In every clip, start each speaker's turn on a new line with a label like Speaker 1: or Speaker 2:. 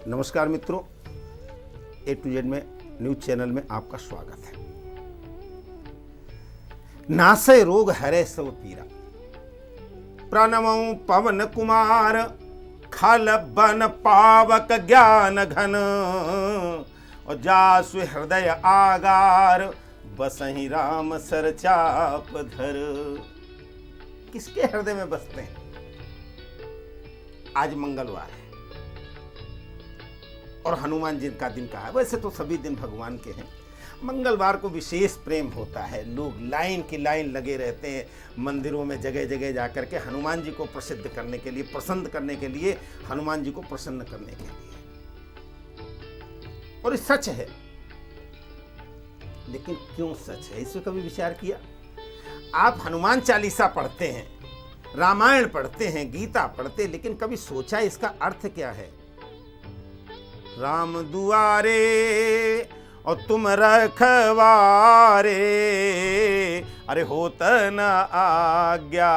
Speaker 1: नमस्कार मित्रों, A to Z में न्यूज चैनल में आपका स्वागत है। नासै रोग हरे सब पीरा, प्रणमौ पवन कुमार, खल बन पावक ज्ञान घन, और जासु हृदय आगार, बसहि राम सर चाप धर। किसके हृदय में बसते हैं? आज मंगलवार है और हनुमान जी का दिन कहा है। वैसे तो सभी दिन भगवान के हैं, मंगलवार को विशेष प्रेम होता है। लोग लाइन की लाइन लगे रहते हैं मंदिरों में, जगह जगह जाकर के हनुमान जी को प्रसिद्ध करने के लिए, प्रसन्न करने के लिए, हनुमान जी को प्रसन्न करने के लिए। और ये सच है, लेकिन क्यों सच है इस पर कभी विचार किया? आप हनुमान चालीसा पढ़ते हैं, रामायण पढ़ते हैं, गीता पढ़ते हैं, लेकिन कभी सोचा इसका अर्थ क्या है? राम दुआरे और तुम रखवारे, अरे होत न आज्ञा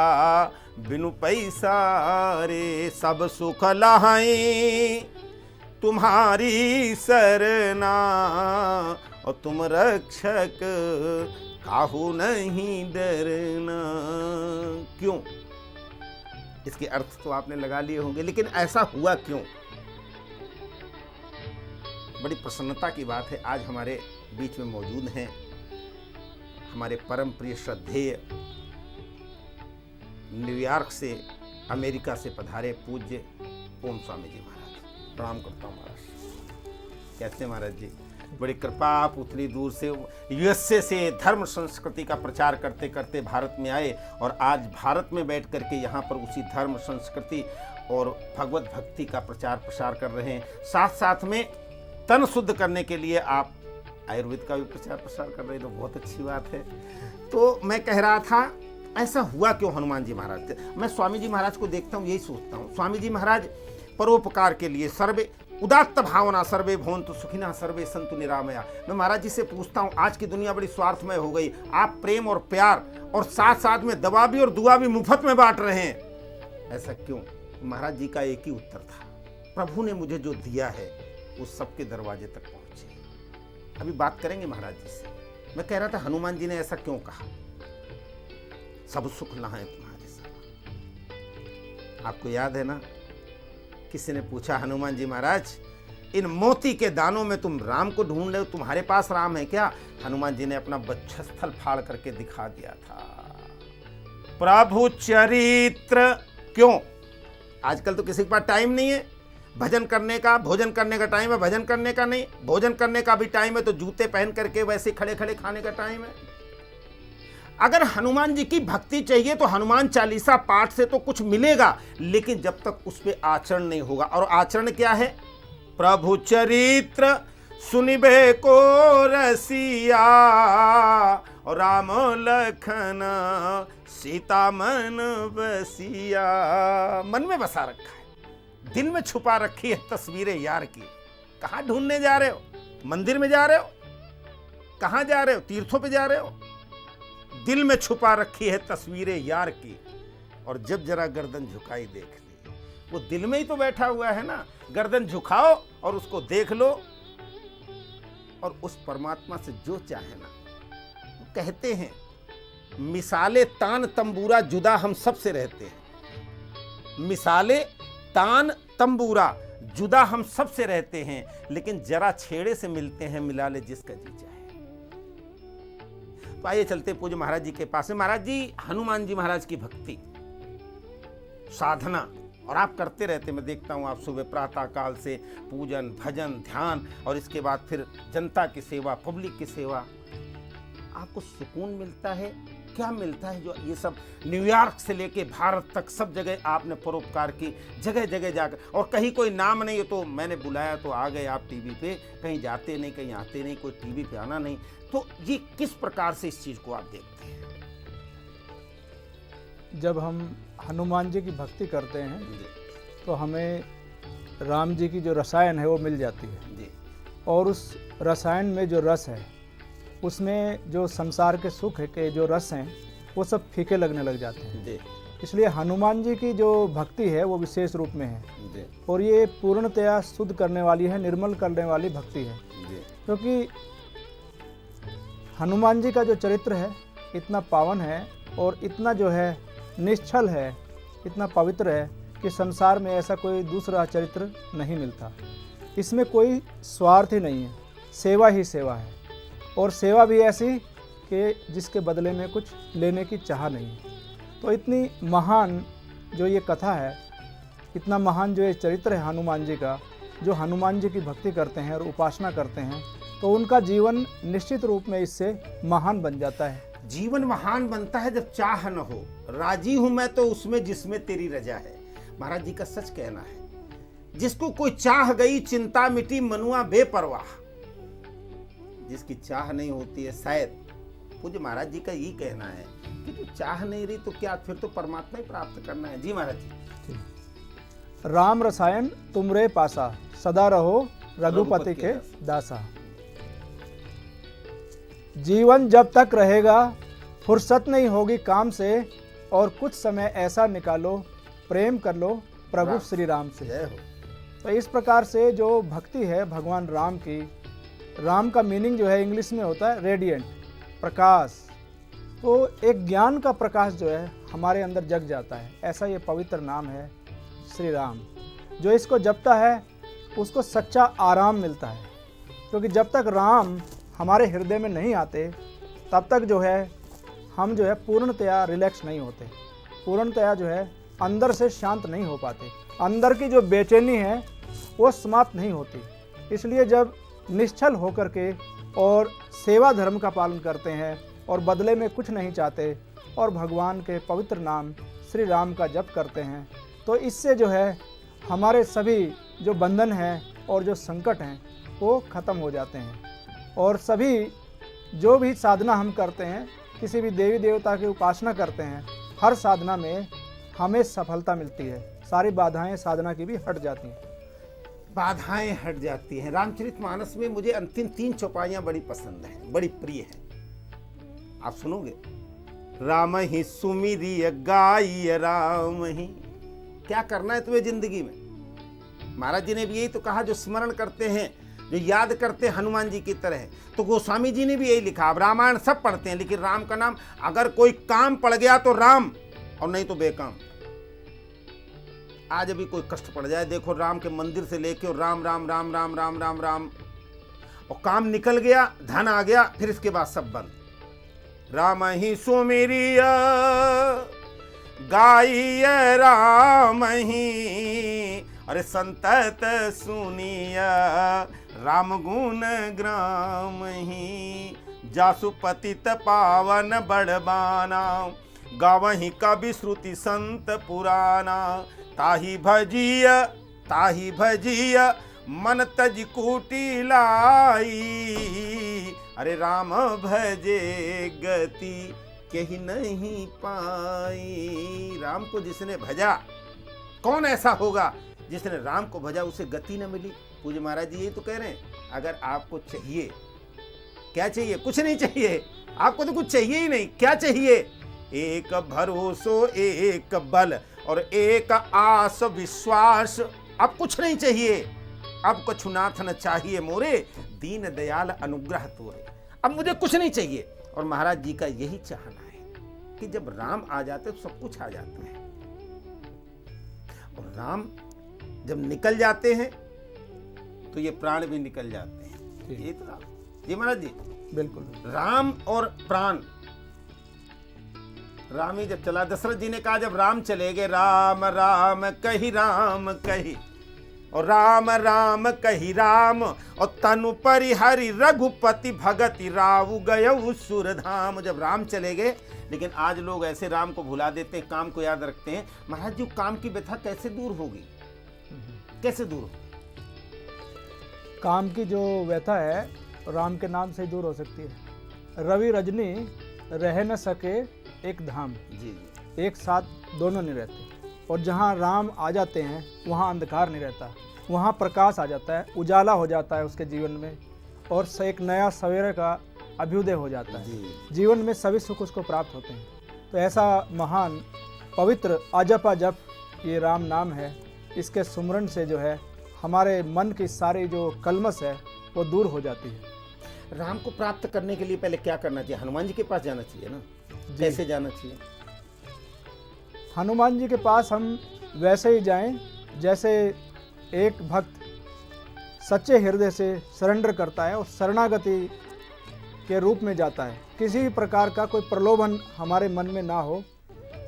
Speaker 1: बिनु पैसारे, सब सुख लहाई तुम्हारी सरना, और तुम रक्षक काहू नहीं डरना। क्यों? इसके अर्थ तो आपने लगा लिए होंगे, लेकिन ऐसा हुआ क्यों? बड़ी प्रसन्नता की बात है, आज हमारे बीच में मौजूद हैं हमारे परम प्रिय श्रद्धेय, न्यूयॉर्क से, अमेरिका से पधारे पूज्य ओम स्वामी जी महाराज। प्रणाम करता हूँ महाराज। कैसे महाराज जी? बड़ी कृपा, आप उतनी दूर से यूएसए से धर्म संस्कृति का प्रचार करते करते भारत में आए, और आज भारत में बैठ करके यहाँ पर उसी धर्म संस्कृति और भगवत भक्ति का प्रचार प्रसार कर रहे हैं। साथ साथ में तन शुद्ध करने के लिए आप आयुर्वेद का भी प्रचार प्रसार कर रहे हैं, तो बहुत अच्छी बात है। तो मैं कह रहा था, ऐसा हुआ क्यों हनुमान जी महाराज? मैं स्वामी जी महाराज को देखता हूँ, यही सोचता हूँ, स्वामी जी महाराज परोपकार के लिए सर्वे उदात्त भावना, सर्वे भवन्तु सुखिनः सर्वे सन्तु निरामया। मैं महाराज जी से पूछता हूँ, आज की दुनिया बड़ी स्वार्थमय हो गई, आप प्रेम और प्यार और साथ साथ में दवा भी और दुआ भी मुफ्त में बांट रहे हैं, ऐसा क्यों? महाराज जी का एक ही उत्तर था, प्रभु ने मुझे जो दिया है उस सबके दरवाजे तक पहुंचे। अभी बात करेंगे महाराज जी से। मैं कह रहा था, हनुमान जी ने ऐसा क्यों कहा? सब सुख लहाए तुम्हारे सब। आपको याद है ना, किसी ने पूछा, हनुमान जी महाराज इन मोती के दानों में तुम राम को ढूंढ रहे हो, तुम्हारे पास राम है क्या? हनुमान जी ने अपना वक्षस्थल फाड़ करके दिखा दिया था। प्रभु चरित्र। क्यों? आजकल तो किसी के पास टाइम नहीं है भजन करने का। भोजन करने का टाइम है, भजन करने का नहीं। भोजन करने का भी टाइम है तो जूते पहन करके वैसे खड़े खड़े खाने का टाइम है। अगर हनुमान जी की भक्ति चाहिए तो हनुमान चालीसा पाठ से तो कुछ मिलेगा, लेकिन जब तक उस पर आचरण नहीं होगा। और आचरण क्या है? प्रभु चरित्र सुनिबे को रसिया, और राम लखन सीता मन बसिया। मन में बसा रखा है, दिल में छुपा रखी है तस्वीरें यार की। कहाँ ढूंढने जा रहे हो? मंदिर में जा रहे हो? कहाँ जा रहे हो? तीर्थों पे जा रहे हो? दिल में छुपा रखी है तस्वीरें यार की। और जब जरा गर्दन झुकाई देख ली, वो दिल में ही तो बैठा हुआ है ना। गर्दन झुकाओ और उसको देख लो, और उस परमात्मा से जो चाहे ना। वो कहते हैं, मिसाले तान तंबूरा जुदा हम सबसे रहते हैं। मिसाले तान तंबूरा जुदा हम सबसे रहते हैं, लेकिन जरा छेड़े से मिलते हैं, मिला ले जिसका जी चाहे। तो आइए चलते पूज्य महाराज जी के पास में। महाराज जी, हनुमान जी महाराज की भक्ति साधना और आप करते रहते, मैं देखता हूँ आप सुबह प्रातः काल से पूजन भजन ध्यान, और इसके बाद फिर जनता की सेवा, पब्लिक की सेवा। आपको सुकून मिलता है? क्या मिलता है जो ये सब न्यूयॉर्क से लेके भारत तक सब जगह आपने परोपकार की, जगह जगह जाकर, और कहीं कोई नाम नहीं हो तो मैंने बुलाया तो आ गए आप टीवी पे, कहीं जाते नहीं, कहीं आते नहीं, कोई टीवी पे आना नहीं। तो ये किस प्रकार से इस चीज को आप देखते हैं?
Speaker 2: जब हम हनुमान जी की भक्ति करते हैं तो हमें राम जी की जो रसायन है वो मिल जाती है
Speaker 1: जी।
Speaker 2: और उस रसायन में जो रस है, उसमें जो संसार के सुख के जो रस हैं वो सब फीके लगने लग जाते हैं।
Speaker 1: जी।
Speaker 2: इसलिए हनुमान जी की जो भक्ति है वो विशेष रूप में है
Speaker 1: जी
Speaker 2: और ये पूर्णतया शुद्ध करने वाली है, निर्मल करने वाली भक्ति है।
Speaker 1: जी
Speaker 2: क्योंकि हनुमान जी का जो चरित्र है इतना पावन है और इतना जो है निश्चल है, इतना पवित्र है कि संसार में ऐसा कोई दूसरा चरित्र नहीं मिलता। इसमें कोई स्वार्थ ही नहीं है, सेवा ही सेवा है और सेवा भी ऐसी कि जिसके बदले में कुछ लेने की चाह नहीं है। तो इतनी महान जो ये कथा है, इतना महान जो ये चरित्र है हनुमान जी का, जो हनुमान जी की भक्ति करते हैं और उपासना करते हैं तो उनका जीवन निश्चित रूप में इससे महान बन जाता है।
Speaker 1: जीवन महान बनता है जब चाह न हो। राजी हूं मैं तो उसमें जिसमें तेरी रजा है, महाराज जी का सच कहना है। जिसको कोई चाह गई चिंता मिटी मनुआ बेपरवाह, जिसकी चाह नहीं होती है शायद, पूज्य महाराज जी का यही कहना है कि जो चाह नहीं रही तो क्या, फिर तो परमात्मा ही प्राप्त करना है। जी महाराज जी।
Speaker 2: राम रसायन तुमरे पासा, सदा रहो रघुपति के दासा। जीवन जब तक रहेगा फुर्सत नहीं होगी काम से, और कुछ समय ऐसा निकालो प्रेम कर लो प्रभु श्री राम से।
Speaker 1: जय हो।
Speaker 2: तो इस प्रकार से जो भक्ति है भगवान राम की, राम का मीनिंग जो है इंग्लिश में होता है रेडिएंट, प्रकाश। तो एक ज्ञान का प्रकाश जो है हमारे अंदर जग जाता है। ऐसा ये पवित्र नाम है श्री राम। जो इसको जपता है उसको सच्चा आराम मिलता है, क्योंकि जब तक राम हमारे हृदय में नहीं आते तब तक जो है हम जो है पूर्णतया रिलैक्स नहीं होते, पूर्णतया जो है अंदर से शांत नहीं हो पाते, अंदर की जो बेचैनी है वो समाप्त नहीं होती। इसलिए जब निश्चल होकर के और सेवा धर्म का पालन करते हैं और बदले में कुछ नहीं चाहते और भगवान के पवित्र नाम श्री राम का जप करते हैं, तो इससे जो है हमारे सभी जो बंधन हैं और जो संकट हैं वो खत्म हो जाते हैं। और सभी जो भी साधना हम करते हैं, किसी भी देवी देवता की उपासना करते हैं, हर साधना में हमें सफलता मिलती है। सारी बाधाएं साधना की भी हट जाती हैं।
Speaker 1: बाधाएं हट जाती हैं। रामचरितमानस में मुझे अंतिम 3 चौपाइयां बड़ी पसंद हैं, बड़ी प्रिय हैं। आप सुनोगे, राम ही सुमिरिय गाय राम ही। क्या करना है तुम्हें जिंदगी में? महाराज जी ने भी यही तो कहा, जो स्मरण करते हैं, जो याद करते हैं हनुमान जी की तरह। तो गोस्वामी जी ने भी यही लिखा। अब रामायण सब पढ़ते हैं, लेकिन राम का नाम, अगर कोई काम पड़ गया तो राम, और नहीं तो बेकाम। आज अभी कोई कष्ट पड़ जाए, देखो राम के मंदिर से लेके और राम राम राम राम राम राम राम, और काम निकल गया, धन आ गया, फिर इसके बाद सब बंद। राम ही सुमिरिय गाइय राम ही, अरे संतत सुनिया राम गुण ग्राम ही। जासु पतित पावन बड़बाना, गावही कवि श्रुति संत पुराना। ताही भजिय मन तज कूटी लाई, अरे राम भजे गति कहीं नहीं पाई। राम को जिसने भजा, कौन ऐसा होगा जिसने राम को भजा उसे गति न मिली? पूज्य महाराज जी ये तो कह रहे हैं, अगर आपको चाहिए, क्या चाहिए? कुछ नहीं चाहिए, आपको तो कुछ चाहिए ही नहीं। क्या चाहिए? एक भरोसो, एक बल और एक आस विश्वास। अब कुछ नहीं चाहिए, अब कछु नाथ न चाहिए मोरे, दीन दयाल अनुग्रह तोरे। अब मुझे कुछ नहीं चाहिए। और महाराज जी का यही चाहना है कि जब राम आ जाते तो सब कुछ आ जाता है, और राम जब निकल जाते हैं तो ये प्राण भी निकल जाते हैं। ये तो जी महाराज जी,
Speaker 2: बिल्कुल।
Speaker 1: राम और प्राण, राम ही जब चला, दशरथ जी ने कहा जब राम चले गए, राम राम कही राम कही, और राम राम कही राम, और तनु परिहरि रघुपति भगति राव गयउ सुरधाम। जब राम चले गए, लेकिन आज लोग ऐसे राम को भुला देते हैं, काम को याद रखते हैं। महाराज जी, काम की व्यथा कैसे दूर होगी? कैसे दूर हो?
Speaker 2: काम की जो व्यथा है राम के नाम से ही दूर हो सकती है। रवि रजनी रह न सके एक धाम,
Speaker 1: जी,
Speaker 2: एक साथ दोनों नहीं रहते। और जहाँ राम आ जाते हैं वहाँ अंधकार नहीं रहता, वहाँ प्रकाश आ जाता है, उजाला हो जाता है उसके जीवन में, और एक नया सवेरे का अभ्युदय हो जाता है। जीवन में सभी सुख उसको प्राप्त होते हैं। तो ऐसा महान पवित्र अजपा जप ये राम नाम है, इसके सुमरन से जो है हमारे मन की सारी जो कलमश है वो दूर हो जाती है।
Speaker 1: राम को प्राप्त करने के लिए पहले क्या करना चाहिए? हनुमान जी के पास जाना चाहिए ना? कैसे जाना चाहिए?
Speaker 2: हनुमान जी के पास हम वैसे ही जाएं जैसे एक भक्त सच्चे हृदय से सरेंडर करता है और शरणागति के रूप में जाता है। किसी भी प्रकार का कोई प्रलोभन हमारे मन में ना हो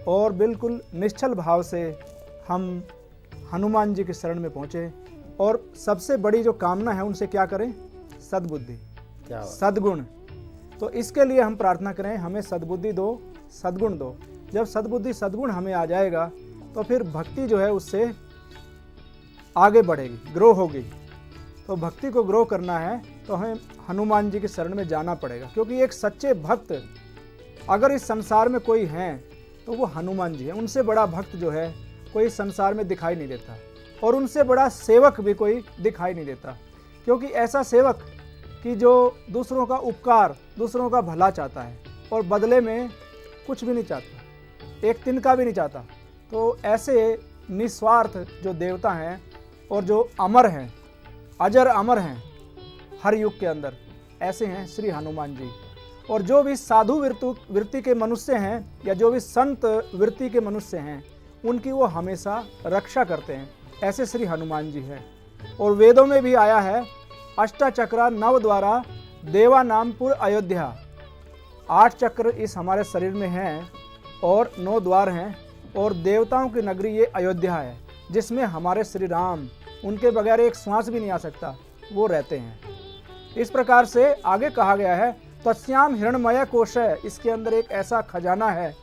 Speaker 2: और बिल्कुल निश्चल भाव से हम हनुमान जी के शरण में पहुँचे। और सबसे बड़ी जो कामना है उनसे क्या करें? सद्बुद्धि,
Speaker 1: क्या
Speaker 2: सद्गुण। तो इसके लिए हम प्रार्थना करें, हमें सद्बुद्धि दो, सद्गुण दो। जब सद्बुद्धि सद्गुण हमें आ जाएगा तो फिर भक्ति जो है उससे आगे बढ़ेगी, ग्रो होगी। तो भक्ति को ग्रो करना है तो हमें हनुमान जी के शरण में जाना पड़ेगा, क्योंकि एक सच्चे भक्त अगर इस संसार में कोई हैं तो वो हनुमान जी हैं। उनसे बड़ा भक्त जो है कोई संसार में दिखाई नहीं देता और उनसे बड़ा सेवक भी कोई दिखाई नहीं देता, क्योंकि ऐसा सेवक कि जो दूसरों का उपकार, दूसरों का भला चाहता है और बदले में कुछ भी नहीं चाहता, एक तिनका भी नहीं चाहता। तो ऐसे निस्वार्थ जो देवता हैं और जो अमर हैं, अजर अमर हैं हर युग के अंदर, ऐसे हैं श्री हनुमान जी। और जो भी साधु वृत्ति के मनुष्य हैं या जो भी संत वृत्ति के मनुष्य हैं उनकी वो हमेशा रक्षा करते हैं, ऐसे श्री हनुमान जी हैं। और वेदों में भी आया है, अष्टचक्रा नव द्वारा देवा नामपुर अयोध्या। 8 चक्र इस हमारे शरीर में हैं और 9 द्वार हैं और देवताओं की नगरी ये अयोध्या है, जिसमें हमारे श्री राम, उनके बगैर एक श्वास भी नहीं आ सकता, वो रहते हैं। इस प्रकार से आगे कहा गया है, तस्याम हिरणमय कोश है, इसके अंदर एक ऐसा खजाना है,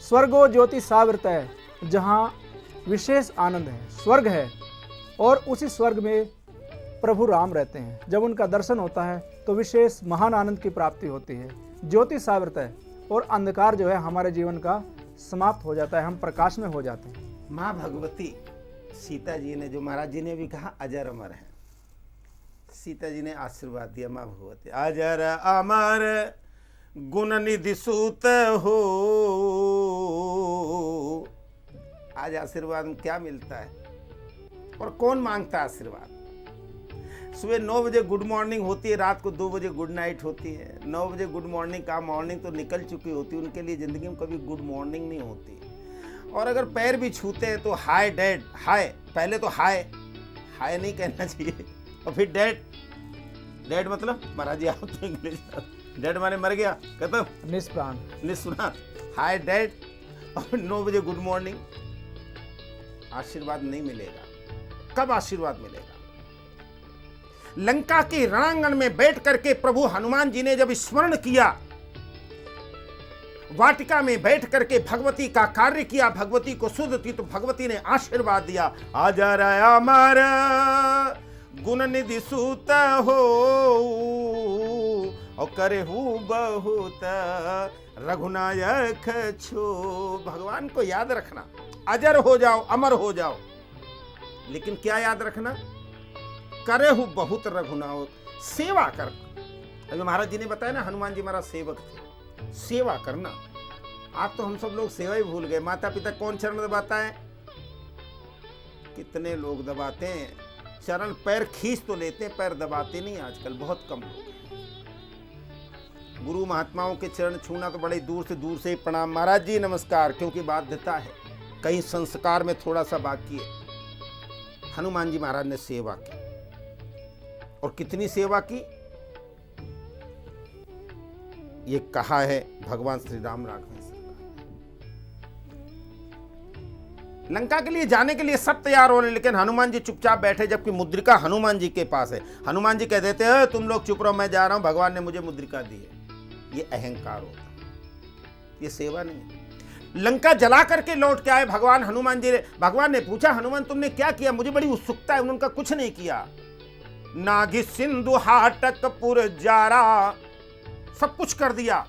Speaker 2: स्वर्गो ज्योति सावृत है, जहाँ विशेष आनंद है, स्वर्ग है और उसी स्वर्ग में प्रभु राम रहते हैं। जब उनका दर्शन होता है तो विशेष महान आनंद की प्राप्ति होती है। ज्योति सावृत है और अंधकार जो है हमारे जीवन का समाप्त हो जाता है, हम प्रकाश में हो जाते हैं।
Speaker 1: माँ भगवती सीता जी ने, जो महाराज जी ने भी कहा अजर अमर है, सीता जी ने आशीर्वाद दिया, माँ भगवती अजर अमर गुण निधि सूत हो। आज आशीर्वाद में क्या मिलता है और कौन मांगता है आशीर्वाद? सुबह 9 बजे गुड मॉर्निंग होती है, रात को 2 बजे गुड नाइट होती है। 9 बजे गुड मॉर्निंग का मॉर्निंग तो निकल चुकी होती है, उनके लिए ज़िंदगी में कभी गुड मॉर्निंग नहीं होती। और अगर पैर भी छूते हैं तो हाय डैड, हाय, पहले तो हाय हाय नहीं कहना चाहिए और फिर डैड। डैड मतलब महाराज जी आप तो इंग्लिश, डैड माने मर गया, खत्म,
Speaker 2: निष्प्राण,
Speaker 1: निष्प्राण। हाय डैड और 9 बजे गुड मॉर्निंग। आशीर्वाद नहीं मिलेगा। कब आशीर्वाद मिलेगा? लंका के रणांगण में बैठ करके प्रभु हनुमान जी ने जब स्मरण किया, वाटिका में बैठ करके भगवती का कार्य किया, भगवती को सुध थी तो भगवती ने आशीर्वाद दिया, अजर अमर गुण निधि सूत हो और करेहु बहुत रघुनायक छो। भगवान को याद रखना, अजर हो जाओ, अमर हो जाओ, लेकिन क्या याद रखना? करेहु बहुत रघुनायक, सेवा कर। अभी महाराज जी ने बताया ना, हनुमान जी हमारा सेवक थे, सेवा करना। आज तो हम सब लोग सेवा ही भूल गए। माता पिता कौन चरण दबाता है? कितने लोग दबाते हैं चरण, पैर खींच तो लेते हैं, पैर दबाते नहीं आजकल, बहुत कम लोग हैं। गुरु महात्माओं के चरण छूना तो बड़े दूर से ही प्रणाम, महाराज जी नमस्कार, क्योंकि बाध्यता है, कहीं संस्कार में थोड़ा सा बाकी है। हनुमान जी महाराज ने सेवा की और कितनी सेवा की ये कहा है भगवान श्री राम राघवेंद्र। लंका के लिए जाने के लिए सब तैयार हो रहे, लेकिन हनुमान जी चुपचाप बैठे, जबकि मुद्रिका हनुमान जी के पास है। हनुमान जी कह देते हैं तुम लोग चुप रहो, मैं जा रहा हूं, भगवान ने मुझे मुद्रिका दी है। ये अहंकार होता है, ये सेवा नहीं है। लंका जला करके लौट के आए भगवान हनुमान जी ने। भगवान ने पूछा हनुमान तुमने क्या किया? मुझे बड़ी उत्सुकता है। उन्होंने कुछ नहीं किया। नागी सिंधु हाटक पुर जारा, सब कुछ कर दिया।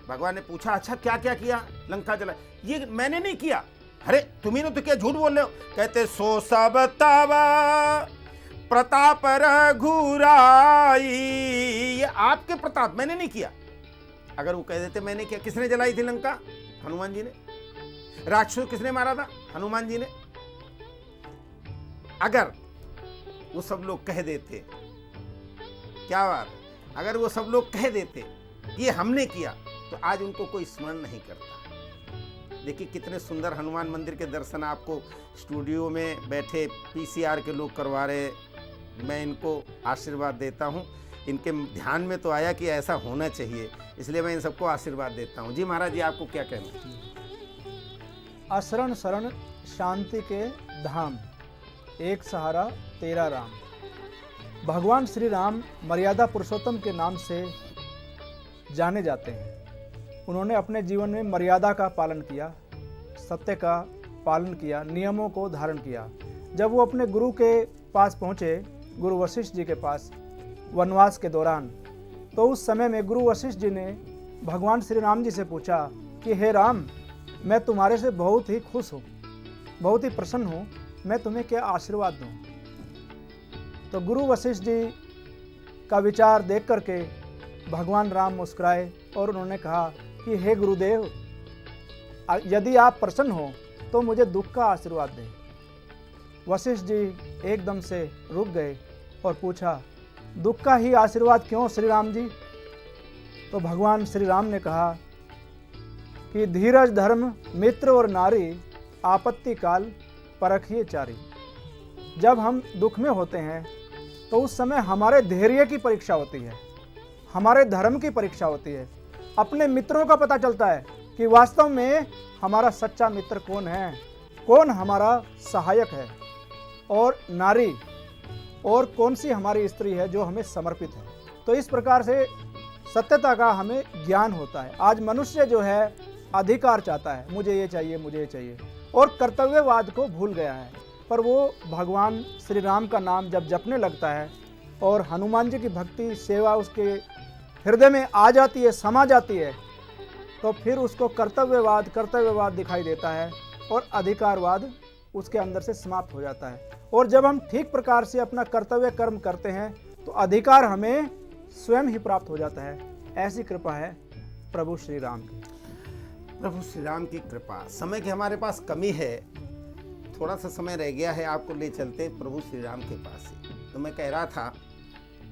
Speaker 1: भगवान ने पूछा अच्छा क्या क्या किया? लंका जला, ये मैंने नहीं किया। अरे तुम्ही ने तो क्या, झूठ बोल रहे हो? कहते सो सब तावा प्रताप रघुराई, ये आपके प्रताप, मैंने नहीं किया। अगर वो कह देते मैंने किया, किसने जलाई थी लंका? हनुमान जी ने। राक्षसों किसने मारा था? हनुमान जी ने। अगर वो सब लोग कह देते, क्या बात है, अगर वो सब लोग कह देते ये हमने किया, तो आज उनको कोई स्मरण नहीं करता। देखिए कितने सुंदर हनुमान मंदिर के दर्शन आपको स्टूडियो में बैठे पीसीआर के लोग करवा रहे। मैं इनको आशीर्वाद देता हूँ, इनके ध्यान में तो आया कि ऐसा होना चाहिए, इसलिए मैं इन सबको आशीर्वाद देता हूँ। जी महाराज जी, आपको क्या कहना है?
Speaker 2: अशरण शरण शांति के धाम, एक सहारा तेरा राम। भगवान श्री राम मर्यादा पुरुषोत्तम के नाम से जाने जाते हैं। उन्होंने अपने जीवन में मर्यादा का पालन किया, सत्य का पालन किया, नियमों को धारण किया। जब वो अपने गुरु के पास पहुँचे, गुरु वशिष्ठ जी के पास वनवास के दौरान, तो उस समय में गुरु वशिष्ठ जी ने भगवान श्री राम जी से पूछा कि हे राम, मैं तुम्हारे से बहुत ही खुश हूँ, बहुत ही प्रसन्न हूँ, मैं तुम्हें क्या आशीर्वाद दूँ? तो गुरु वशिष्ठ जी का विचार देख करके भगवान राम मुस्कुराए और उन्होंने कहा कि हे गुरुदेव, यदि आप प्रसन्न हो तो मुझे दुख का आशीर्वाद दें। वशिष्ठ जी एकदम से रुक गए और पूछा, दुख का ही आशीर्वाद क्यों श्री राम जी? तो भगवान श्री राम ने कहा कि धीरज धर्म मित्र और नारी, आपत्ति काल परखिए चारी। जब हम दुख में होते हैं तो उस समय हमारे धैर्य की परीक्षा होती है, हमारे धर्म की परीक्षा होती है। अपने मित्रों का पता चलता है कि वास्तव में हमारा सच्चा मित्र कौन है, कौन हमारा सहायक है, और नारी, और कौन सी हमारी स्त्री है जो हमें समर्पित है। तो इस प्रकार से सत्यता का हमें ज्ञान होता है। आज मनुष्य जो है अधिकार चाहता है, मुझे ये चाहिए, मुझे ये चाहिए, और कर्तव्यवाद को भूल गया है। पर वो भगवान श्री राम का नाम जब जपने लगता है और हनुमान जी की भक्ति सेवा उसके हृदय में आ जाती है, समा जाती है, तो फिर उसको कर्तव्यवाद दिखाई देता है और अधिकारवाद उसके अंदर से समाप्त हो जाता है। और जब हम ठीक प्रकार से अपना कर्तव्य कर्म करते हैं तो अधिकार हमें स्वयं ही प्राप्त हो जाता है। ऐसी कृपा है प्रभु श्री राम की।
Speaker 1: प्रभु श्री राम की कृपा। समय की हमारे पास कमी है, थोड़ा सा समय रह गया है, आपको ले चलते प्रभु श्री राम के पास ही। तो मैं कह रहा था,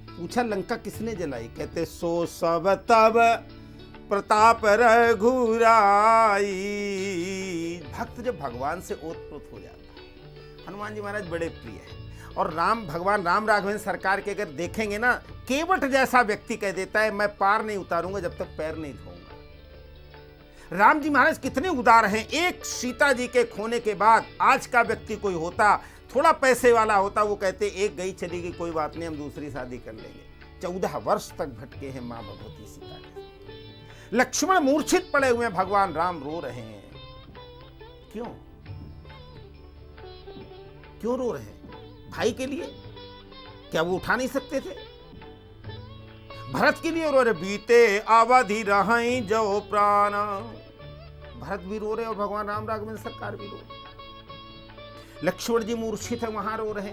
Speaker 1: पूछा लंका किसने जलाई? कहते सो सब तब प्रताप रघुराई। भक्त जब भगवान से ओतप्रोत हो जाता है, हनुमान जी महाराज बड़े प्रिय हैं। और भगवान राम राघवेंद्र सरकार के अगर देखेंगे ना, केवट जैसा व्यक्ति कह देता है मैं पार नहीं उतारूंगा जब तक पैर नहीं धोऊंगा। राम जी महाराज कितने उदार हैं। एक सीता जी के खोने के बाद आज का व्यक्ति कोई होता, थोड़ा पैसे वाला होता, वो कहते एक गई चली गई, कोई बात नहीं, हम दूसरी शादी कर लेंगे। 14 वर्ष तक भटके हैं मां भगवती सीता के। लक्ष्मण मूर्छित पड़े हुए हैं, भगवान राम रो रहे हैं। क्यों रो रहे हैं? भाई के लिए? क्या वो उठा नहीं सकते थे? भरत के लिए रो रहे, बीते अवधि रहे जो प्राण। भरत भी रो रहे और भगवान राम राघवेंद्र सरकार भी रो रहे। लक्ष्मण जी मूर्छित है, वहां रो रहे।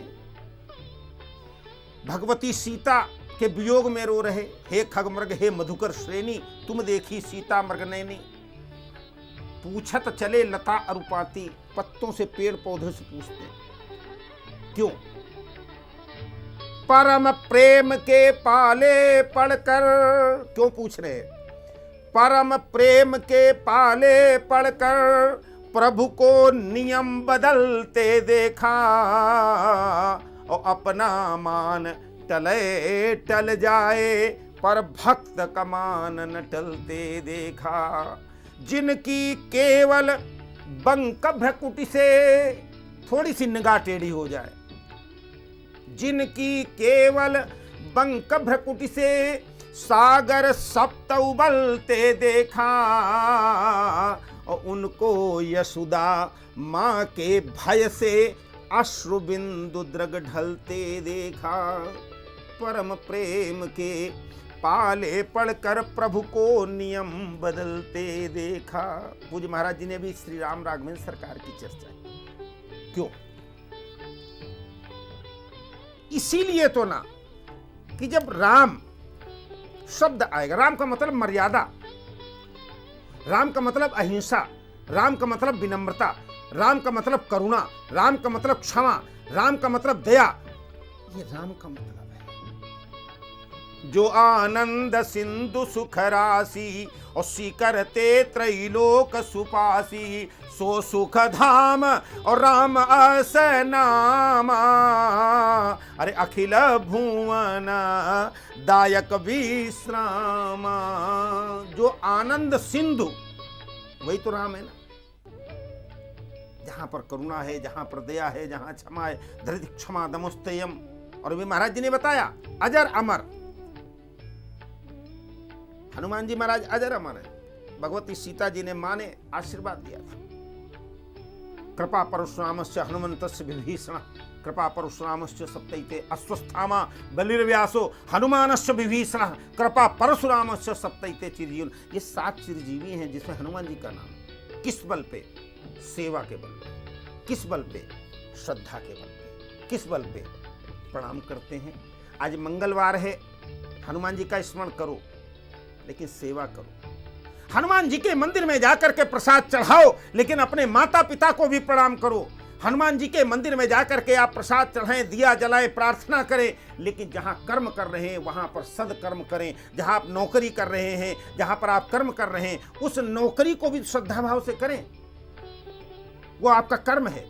Speaker 1: भगवती सीता के वियोग में रो रहे। हे खगमृग हे मधुकर श्रेणी, तुम देखी सीता मृगनयनी। पूछत चले लता अरुपाती, पत्तों से पेड़ पौधों से पूछते क्यों? परम प्रेम के पाले पढ़कर। क्यों पूछ रहे? परम प्रेम के पाले पढ़कर प्रभु को नियम बदलते देखा, और अपना मान टले टल जाए पर भक्त का मान न टलते देखा। जिनकी केवल बंक भ्रकुटी से थोड़ी सी निगाह टेढ़ी हो जाए, जिनकी केवल बंक भ्रकुटी से सागर सप्त उबलते देखा, और उनको यशोदा माँ के भय से अश्रु बिंदु द्रग ढलते देखा। परम प्रेम के पाले पढ़कर प्रभु को नियम बदलते देखा। पूज्य महाराज जी ने भी श्री राम राघवेंद्र सरकार की चर्चा की। क्यों? इसीलिए तो ना कि जब राम शब्द आएगा, राम का मतलब मर्यादा, राम का मतलब अहिंसा, राम का मतलब विनम्रता, राम का मतलब करुणा, राम का मतलब क्षमा, राम का मतलब दया। ये राम का मतलब है। जो आनंद सिंधु सुख राशि और करते त्रैलोक सुपासी, सो सुख धाम और राम अस नामा। अरे अखिल भुवन दायक विश्राम। जो आनंद सिंधु वही तो राम है ना। जहां पर करुणा है, जहां पर दया है, जहां क्षमा है, धृति क्षमा दमोस्तयम। और भी महाराज जी ने बताया अजर अमर। हनुमान जी महाराज अजर अमर है। भगवती सीता जी ने मां ने आशीर्वाद दिया था, कृपा परशुरामस्य हनुमंतस्य विभीषण, कृपा परशुरामस्य सप्तैते अश्वस्थामा बलिर्व्यासो हनुमानस्य विभीषण, कृपा परशुरामस्य सप्तैते चिरजीवन। ये 7 चिरजीवी हैं जिसमें हनुमान जी का नाम। किस बल पे? सेवा के बल पे। किस बल पे? श्रद्धा के बल पे। किस बल पे? प्रणाम करते हैं। आज मंगलवार है, हनुमान जी का स्मरण करो, लेकिन सेवा करो। हनुमान जी के मंदिर में जाकर के प्रसाद चढ़ाओ, लेकिन अपने माता पिता को भी प्रणाम करो। हनुमान जी के मंदिर में जाकर के आप प्रसाद चढ़ाएं, दिया जलाएं, प्रार्थना करें, लेकिन जहां कर्म कर रहे हैं वहां पर सदकर्म करें। जहां आप नौकरी कर रहे हैं, जहां पर आप कर्म कर रहे हैं, उस नौकरी को भी श्रद्धा भाव से करें। वो आपका कर्म है।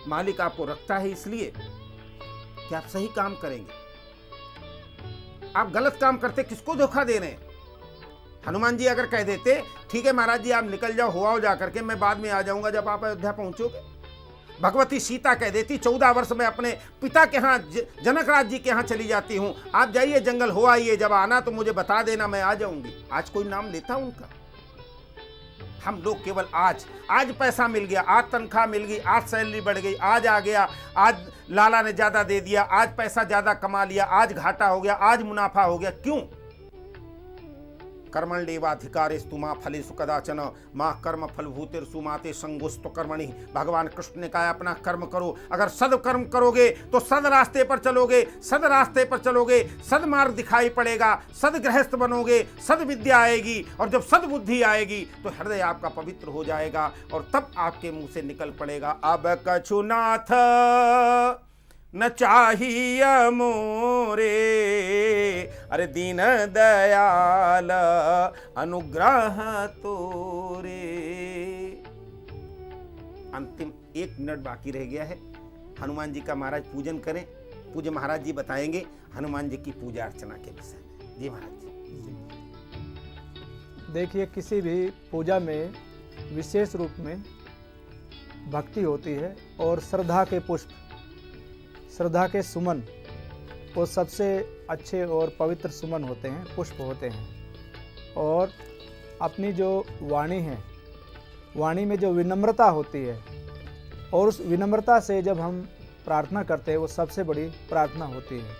Speaker 1: मालिक आपको रखता है इसलिए कि आप सही काम करेंगे। आप गलत काम करते, किसको धोखा दे रहे हैं? हनुमान जी अगर कह देते ठीक है महाराज जी आप निकल जाओ, हुआ जाकर के, मैं बाद में आ जाऊंगा जब आप अयोध्या पहुंचोगे। भगवती सीता कह देती 14 वर्ष में अपने पिता के यहाँ जनक राज जी के यहाँ चली जाती हूँ, आप जाइए जंगल हो आइए, जब आना तो मुझे बता देना, मैं आ जाऊंगी। आज कोई नाम लेता उनका? हम लोग केवल आज पैसा मिल गया, आज तनख्वाह मिल गई, आज सैलरी बढ़ गई, आज आ गया, आज लाला ने ज्यादा दे दिया, आज पैसा ज्यादा कमा लिया, आज घाटा हो गया, आज मुनाफा हो गया। क्यों? कर्मण्येवाधिकारेस्तु मा फलेषु कदाचन मां कर्म फलभूतिर्षु माते संगोस्तु कर्मणि। भगवान कृष्ण ने कहा अपना कर्म करो। अगर सदकर्म करोगे तो सद रास्ते पर चलोगे, सद रास्ते पर चलोगे, सदमार्ग दिखाई पड़ेगा, सदगृहस्थ बनोगे, सद विद्या आएगी, और जब सदबुद्धि आएगी तो हृदय आपका पवित्र हो जाएगा, और तब आपके मुंह से निकल पड़ेगा अब कछु नाथ न चाहिए मोरे, अरे दीन दयाल अनुग्रह तोरे। अंतिम 1 मिनट बाकी रह गया है। हनुमान जी का महाराज पूजन करें। पूज्य महाराज जी बताएंगे हनुमान जी की पूजा अर्चना के विषय में। जी महाराज जी।
Speaker 2: देखिए, किसी भी पूजा में विशेष रूप में भक्ति होती है, और श्रद्धा के पुष्प, श्रद्धा के सुमन, वो सबसे अच्छे और पवित्र सुमन होते हैं, पुष्प होते हैं। और अपनी जो वाणी है, वाणी में जो विनम्रता होती है, और उस विनम्रता से जब हम प्रार्थना करते हैं वो सबसे बड़ी प्रार्थना होती है।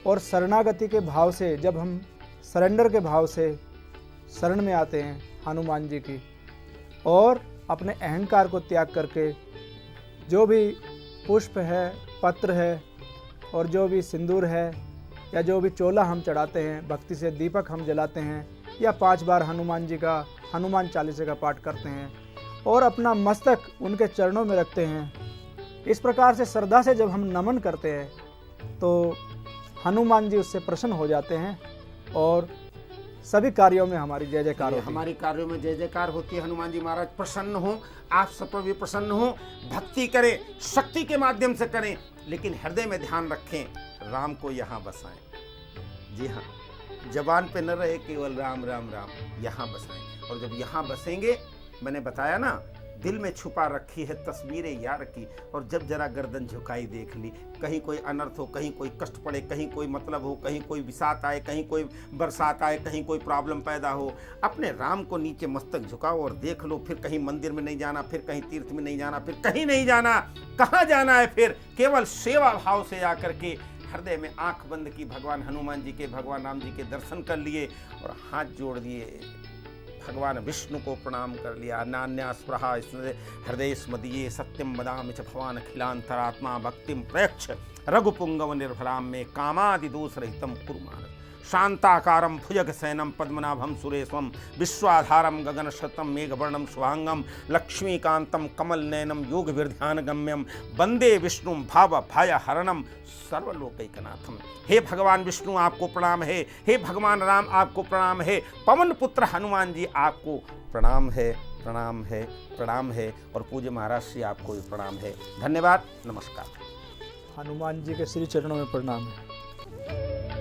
Speaker 2: और शरणागति के भाव से, जब हम सरेंडर के भाव से शरण में आते हैं हनुमान जी की, और अपने अहंकार को त्याग करके जो भी पुष्प है, पत्र है, और जो भी सिंदूर है, या जो भी चोला हम चढ़ाते हैं, भक्ति से दीपक हम जलाते हैं, या 5 बार हनुमान जी का हनुमान चालीसा का पाठ करते हैं, और अपना मस्तक उनके चरणों में रखते हैं। इस प्रकार से श्रद्धा से जब हम नमन करते हैं तो हनुमान जी उससे प्रसन्न हो जाते हैं, और सभी कार्यों में हमारी जय जयकार होती है।
Speaker 1: हमारी कार्यों में जय जयकार होती है। हनुमान जी महाराज प्रसन्न हो, आप सब पर भी प्रसन्न हो। भक्ति करें, शक्ति के माध्यम से करें, लेकिन हृदय में ध्यान रखें, राम को यहाँ बसाएं। जी हाँ, जबान पे न रहे केवल राम राम राम, यहाँ बसाएं। और जब यहाँ बसेंगे, मैंने बताया ना, दिल में छुपा रखी है तस्वीरें यार की, और जब जरा गर्दन झुकाई देख ली, कहीं कोई अनर्थ हो, कहीं कोई कष्ट पड़े, कहीं कोई मतलब हो, कहीं कोई विषात आए, कहीं कोई बरसात आए, कहीं कोई प्रॉब्लम पैदा हो, अपने राम को नीचे मस्तक झुकाओ और देख लो। फिर कहीं मंदिर में नहीं जाना, फिर कहीं तीर्थ में नहीं जाना, फिर कहीं नहीं जाना। कहाँ जाना है फिर? केवल सेवा भाव से आकर के हृदय में आंख बंद की, भगवान हनुमान जी के, भगवान राम जी के दर्शन कर लिए और हाथ जोड़ दिए, भगवान विष्णु को प्रणाम कर लिया। नान्या स्पृहा हृदय स्मदीये सत्यम वदामि च भवान अखिलांतरात्मा भक्तिम प्रयच्छ रघुपुंगव निर्भराम में कामादि दोष रहितम कुरु मानस। शांताकारं भुजगशयनं पद्मनाभं सुरेशं विश्वाधारं गगनशतं मेघवर्णं शुभांगं लक्ष्मीकान्तं कमलनयनं योगविर्ध्यानगम्यं वंदे विष्णुं भावभयहरणं सर्वलोकैकनाथम। हे भगवान विष्णु आपको प्रणाम है, हे भगवान राम आपको प्रणाम है, पवन पुत्र हनुमान जी आपको प्रणाम है, प्रणाम है, प्रणाम है, और पूज्य महाराज श्री आपको भी प्रणाम है। धन्यवाद, नमस्कार।
Speaker 2: हनुमान जी के श्री चरणों में प्रणाम है।